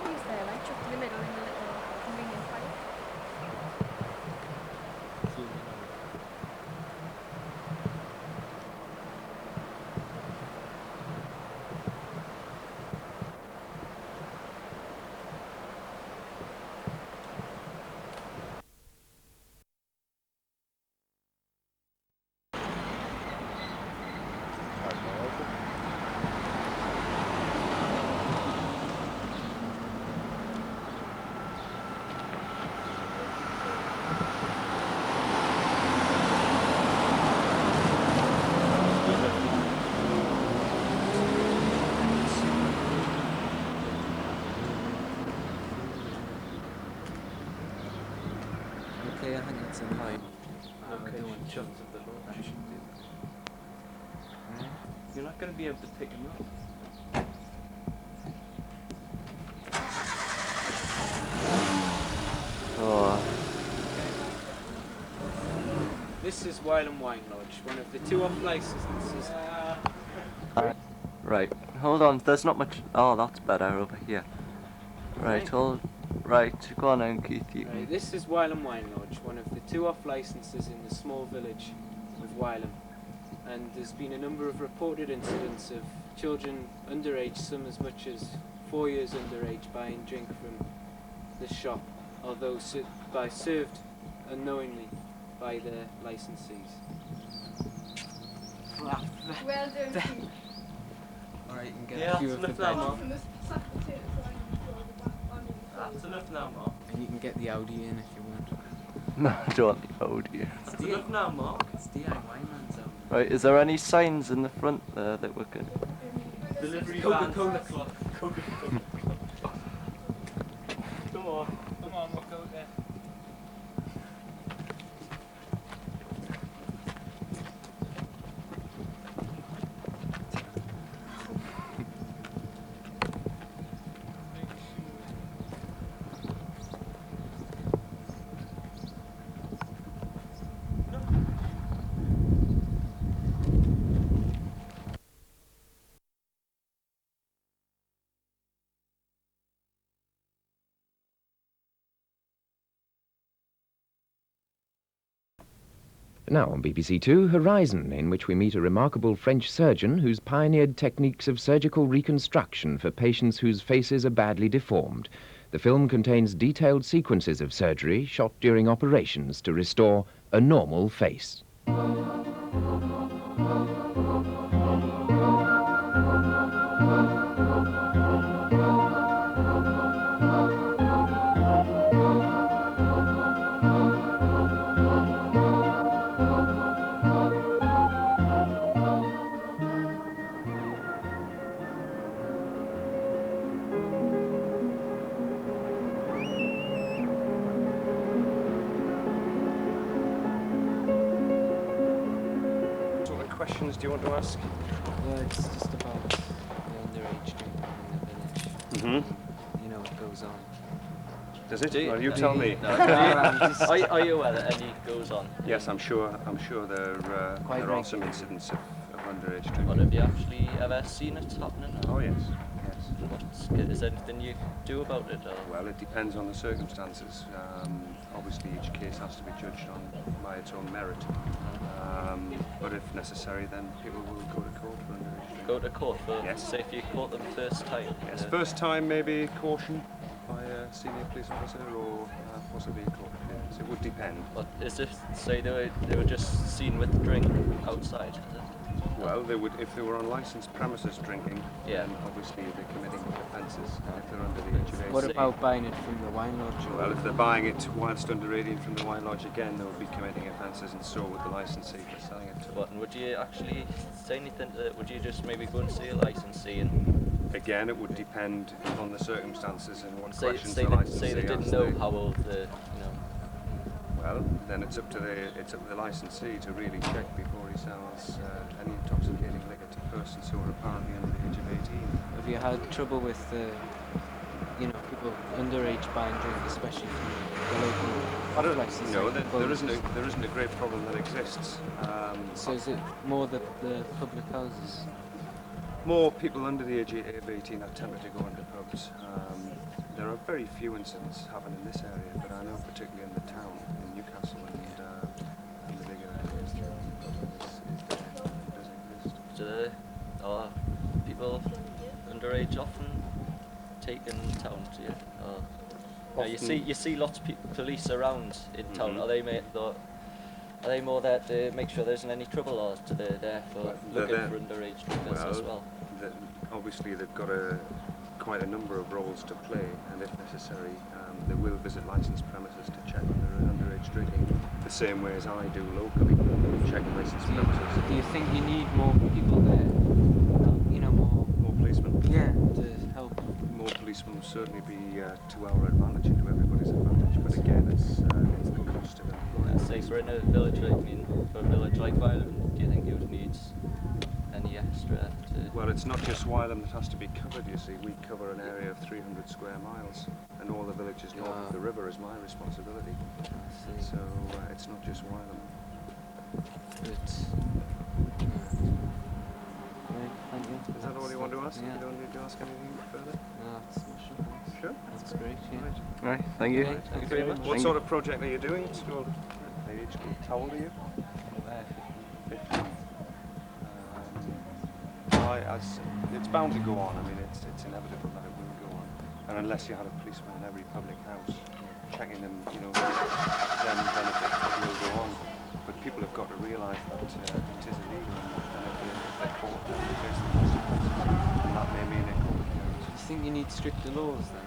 puppies there, like chucked in the middle in a little convenient pipe. Okay, I think it's in line. Location shots of the launch. You're not going to be able to pick them up. Oh. This is Wylam Wine Lodge, one of the 2 off licenses. Right, hold on, there's not much. Oh, that's better over here. Right, Right, go on then, Keith. Right, this is Wylam Wine Lodge, one of the 2 off licenses in the small village of Wylam. And there's been a number of reported incidents of children underage, some as much as 4 years underage, buying drink from the shop, although served unknowingly by their licensees. Well done, Keith. Alright, you can get a few of the bed. That's enough now, Mark. And you can get the Audi in if you want. No, I don't want the Audi. That's enough now, Mark. It's DIY man's Audi. Right, is there any signs in the front there that we can... Delivery Coca-Cola clock. Coca-Cola. Come on, we'll go there. Now on BBC Two, Horizon, in which we meet a remarkable French surgeon who's pioneered techniques of surgical reconstruction for patients whose faces are badly deformed. The film contains detailed sequences of surgery shot during operations to restore a normal face. Questions do you want to ask? Well, it's just about the underage drinking in the village. You know what goes on. Does it? Well, you tell me. No, are you aware that any goes on? Yes, I'm sure there are some incidents of underage drinking. But have you actually ever seen it happening? Oh yes. Is there anything you do about it? Or? Well, it depends on the circumstances. Obviously, each case has to be judged by its own merit. But if necessary, then people will go to court for underage drinking. Go to court for, yes. Say, if you caught them first time? Yes, first time maybe caution by a senior police officer or possibly a court appearance. It would depend. But is if, say, they were just seen with drink outside, is it? Well, they would, if they were on licensed premises drinking, yeah. Then obviously they're committing offences if they're under the age of 18. What about buying it from the wine lodge? Well, if they're buying it whilst under 18 from the wine lodge, again, they would be committing offences, and so would the licensee for selling it to them. What, and would you actually say anything to would you just maybe go and see a licensee and... Again, it would depend on the circumstances and what say, questions say the licensee say they didn't know how old the, you know... Well, then it's up to the licensee to really check before he sells any intoxicating liquor to persons who are apparently under the age of 18. Have you had trouble with people underage buying drink, especially from the local places? No, there isn't a great problem that exists. So is it more the public houses? More people under the age of 18 are tempted to go into pubs. There are very few incidents happen in this area, but I know particularly in the town, in Newcastle and the bigger areas, the problem does exist. Do are people underage often taken in town? Do you? Or, you see lots of police around in town. Are they more there to make sure there isn't any trouble, or are they there for looking for underage drinkers as well? Obviously they've got quite a number of roles to play, and if necessary they will visit licensed premises to check underage drinking, the same way as I do locally, check licensed premises. Do you think you need more people there? You know, more policemen? Yeah, to help. More policemen will certainly be to our advantage and to everybody's advantage, but again it's the cost of employment. Say for in a village, for a village like Wylam, do you think you would need any extra? Well, it's not just Wylam that has to be covered, you see. We cover an area of 300 square miles, and all the villages north of the river is my responsibility. So it's not just Wylam. It's... Thank you. Is that all you want to ask? Yeah. You don't need to ask anything further? No, that's sufficient. Sure? That's great, yeah. Right. Thank you. Okay, Thank you very much. What sort of project are you doing at school? How old are you? 15. It's bound to go on. I mean, it's inevitable that it will go on. And unless you had a policeman in every public house checking them, then it will go on. But people have got to realise that it is illegal, and if they're caught, then they face the consequences. And that may mean a court appearance. Do you think you need stricter laws then?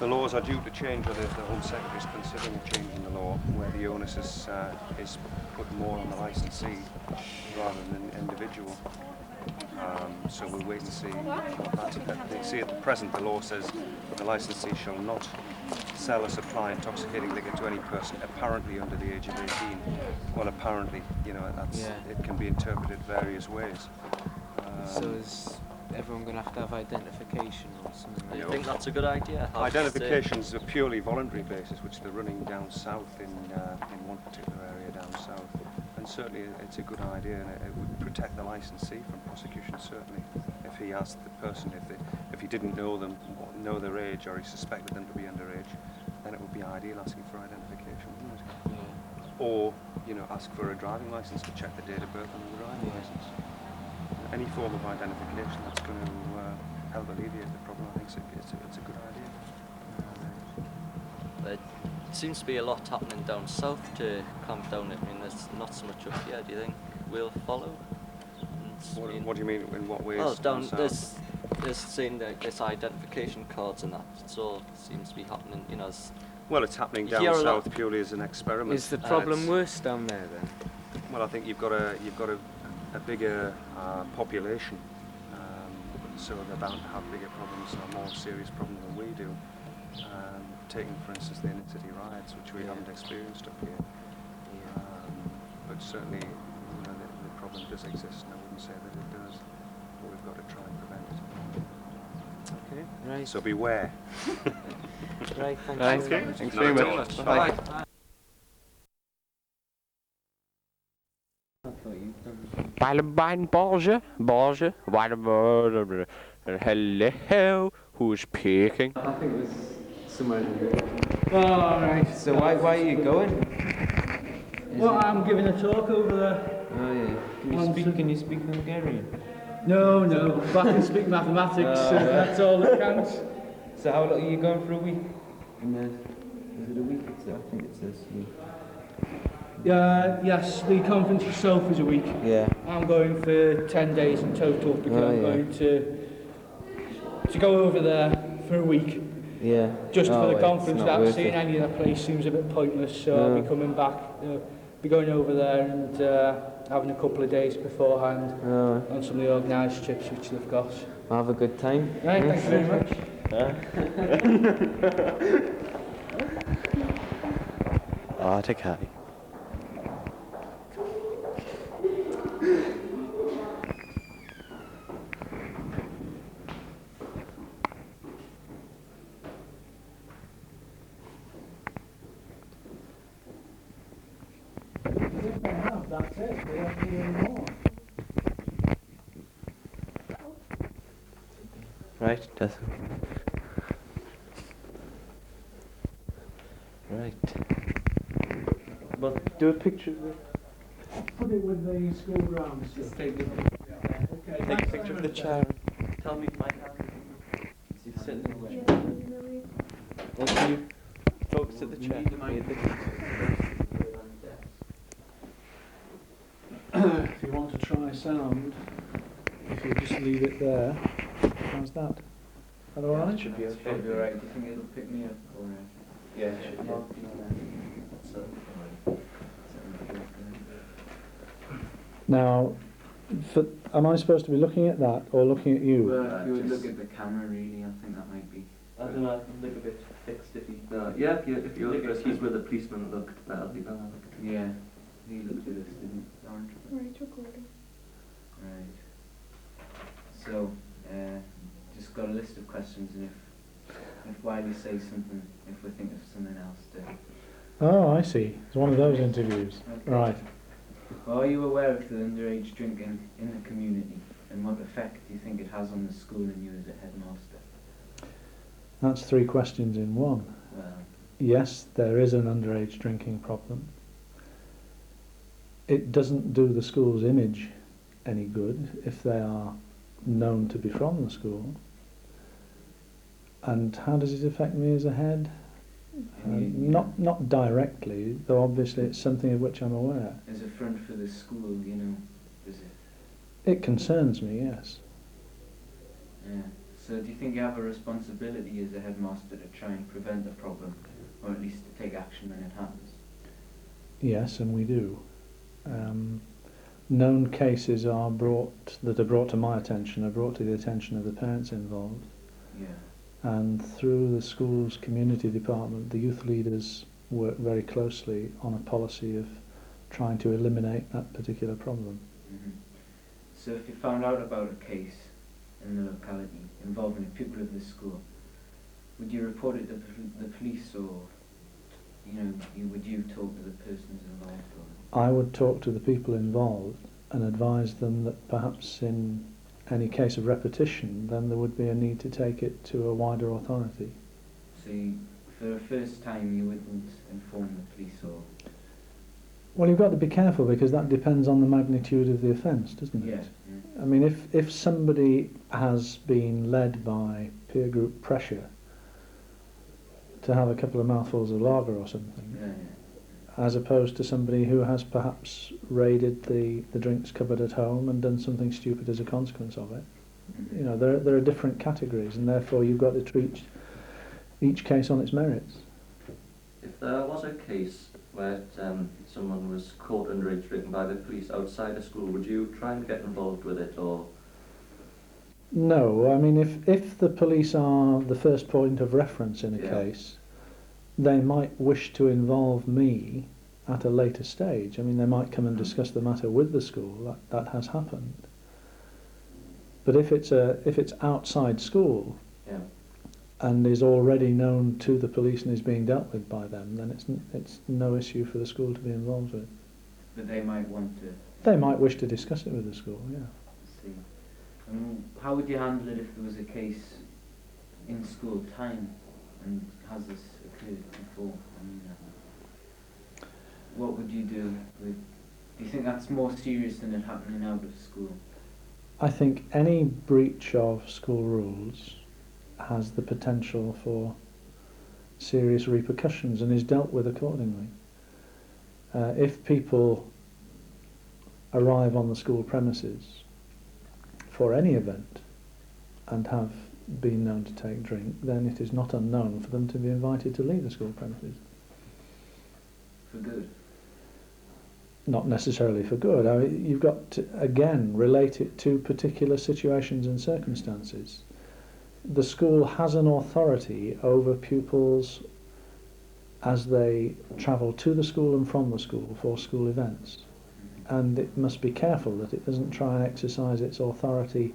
The laws are due to change, or the Home Secretary is considering a change in the law where the onus is put more on the licensee rather than the individual. So we'll wait and see what that. See, at the present, the law says that the licensee shall not sell or supply intoxicating liquor to any person apparently under the age of 18. Well, apparently, it can be interpreted various ways. So is everyone going to have identification or something like Do that? you think that's a good idea? Identification's a purely voluntary basis, which they're running down south in one particular area down south. And certainly it's a good idea, and it would protect the licensee from prosecution, certainly. If he asked the person, if he didn't know their age, or he suspected them to be underage, then it would be ideal asking for identification, wouldn't it? Yeah. Or, ask for a driving license to check the date of birth on the driving license. Any form of identification that's going to help alleviate the problem, I think it's a good idea. There seems to be a lot happening down south to clamp down. I mean, there's not so much up here. Do you think we'll follow? What do you mean? In what ways? Well, down there's saying that there's identification cards and that. It all seems to be happening. Well, it's happening down south purely as an experiment. Is the problem worse down there then? Well, I think you've got a bigger population, so they're bound to have bigger problems, or more serious problems than we do. Taking, for instance, the inner city riots, which we haven't experienced up here. But certainly, the problem does exist, and I wouldn't say that it does, but we've got to try and prevent it. Okay. Right. So beware. Right. Thank Thank you. you. Thanks very much. Bye. Bye. Hello, who's speaking? I think it was somewhere in the middle. Oh, right. So why are you going? Well, I'm giving a talk over there. Oh yeah. Can you speak Hungarian? No, but I can speak mathematics, that's all that counts. So how long are you going for a week? And then, is it a week? I think it says week. Yes, the conference itself is a week. Yeah. I'm going for 10 days in total because I'm going to go over there for a week. Yeah. Just for the conference. That seeing any of that place seems a bit pointless, so I'll be coming back. Be going over there and having a couple of days beforehand on some of the organised trips which they've got. Well, have a good time. Right, thanks very much. Okay. That's it. We don't need any more. Right, that's Right. Well, do a picture of it. Put it with the school grounds. Just take a Okay. take a picture of the chair. And tell me if my hand. Sit in the chair. Well, can you focus at the chair? If you want to try sound, if you just leave it there, how's that? Is that all right? Should be okay. Should be alright. Do you think it'll pick me up? Or, Yeah, it should be. Now, am I supposed to be looking at that or looking at you? Well, if you would look at the camera, really, I think that might be. I don't know, I can look a bit fixed if you... yeah, if you look at he's where the policeman looked, that'll be better. Yeah, he looked at us, didn't he? Right, recording. Right. So, just got a list of questions, and if Wiley says something, if we think of something else to... Oh, I see. It's one of those interviews. Okay. Right. Well, are you aware of the underage drinking in the community, and what effect do you think it has on the school and you as a headmaster? That's 3 questions in one. Well, Yes, there is an underage drinking problem. It doesn't do the school's image any good if they are known to be from the school. And how does it affect me as a head? Not directly, though obviously it's something of which I'm aware. as a front for the school, you know, does it? It concerns me, yes. Yeah. So do you think you have a responsibility as a headmaster to try and prevent the problem, or at least to take action when it happens? Yes, and we do. Known cases are brought to my attention, are brought to the attention of the parents involved. Yeah. And through the school's community department, the youth leaders work very closely on a policy of trying to eliminate that particular problem. Mm-hmm. So if you found out about a case in the locality involving a pupil of the school, would you report it to the police, or would you talk to the persons involved? Or? I would talk to the people involved and advise them that perhaps in any case of repetition, then there would be a need to take it to a wider authority. So for the first time you wouldn't inform the police, or? Well, you've got to be careful because that depends on the magnitude of the offence, doesn't it? Yeah. I mean, if somebody has been led by peer group pressure to have a couple of mouthfuls of lager or something, as opposed to somebody who has perhaps raided the drinks cupboard at home and done something stupid as a consequence of it. Mm-hmm. You know, there are different categories, and therefore you've got to treat each case on its merits. If there was a case where someone was caught underage drinking by the police outside a school, would you try and get involved with it, or? No, I mean, if the police are the first point of reference in a case, they might wish to involve me at a later stage. I mean, they might come and discuss the matter with the school. That has happened. But if it's outside school and is already known to the police and is being dealt with by them, then it's no issue for the school to be involved with. But they might want to. They might wish to discuss it with the school. Yeah. I see. How would you handle it if there was a case in school time, and has this occurred before? What would you do? Do you think that's more serious than it happening out of school? I think any breach of school rules has the potential for serious repercussions and is dealt with accordingly. If people arrive on the school premises for any event and have been known to take drink, then it is not unknown for them to be invited to leave the school premises. For good? Not necessarily for good. I mean, you've got to, again, relate it to particular situations and circumstances. The school has an authority over pupils as they travel to the school and from the school for school events. And it must be careful that it doesn't try and exercise its authority